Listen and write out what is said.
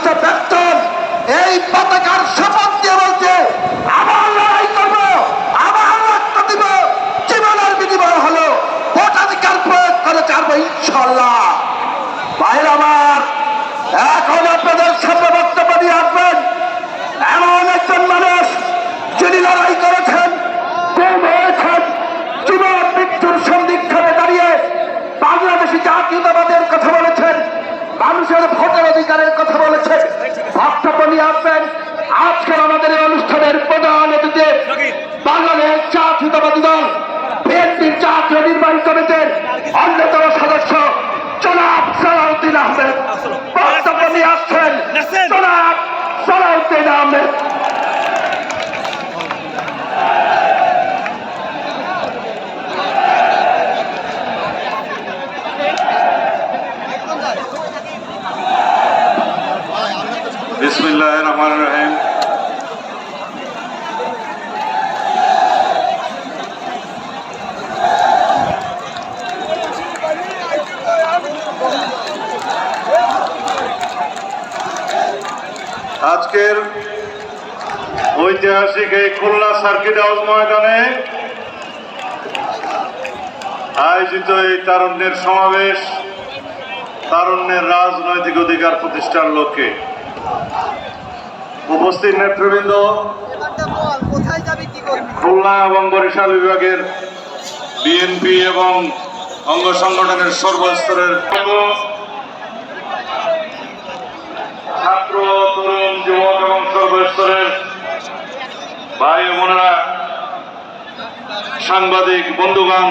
হচ্ছে বেতন। এই পতাকার শপথ দিয়ে বলছে আবার লড়াই করবো, আবার রক্ত দিব, জীবনের বিনিময় হলো ভোটাধিকার প্রয়োগ করে ছাড়বো ইনশাল্লাহ। ভাইরা আমার, এখন আপনাদের সামনে বক্তব্য দিয়ে আসবেন এমন একজন মানুষ যিনি লড়াই করেছেন, গুম হয়েছেন, জীবন মৃত্যুর সন্ধিক্ষণে দাঁড়িয়ে বাংলাদেশি জাতীয়তাবাদের কথা বলেছেন, মানুষের ভোটের অধিকারের কথা বলেছেন। বক্তব্য নিয়ে আসবেন আজকের আমাদের এই অনুষ্ঠানের প্রধান অতিথি বাংলাদেশ জাতীয়তাবাদী দল বিএনপির জাতীয় নির্বাহী কমিটির অন্যতম সদস্য জনাব সালাউদ্দিন আহমেদ। বক্তব্য নিয়ে আসছেন জনাব সালাউদ্দিন আহমেদ। বিসমিল্লাহির রহমানির রহিম। আজকের ঐতিহাসিক এই খুলনা সার্কিট হাউস ময়দানে আয়োজিত এই তারুণ্যের সমাবেশ তারুণ্যের রাজনৈতিক অধিকার প্রতিষ্ঠার লক্ষ্যে উপস্থিত নেতৃবৃন্দ, খুলনা এবং বরিশাল বিভাগের বিএনপি এবং অঙ্গ সংগঠনের সর্বস্তরের ছাত্র, তরুণ, যুবক এবং সর্বস্তরের ভাই বোনেরা, সাংবাদিক বন্ধুগণ,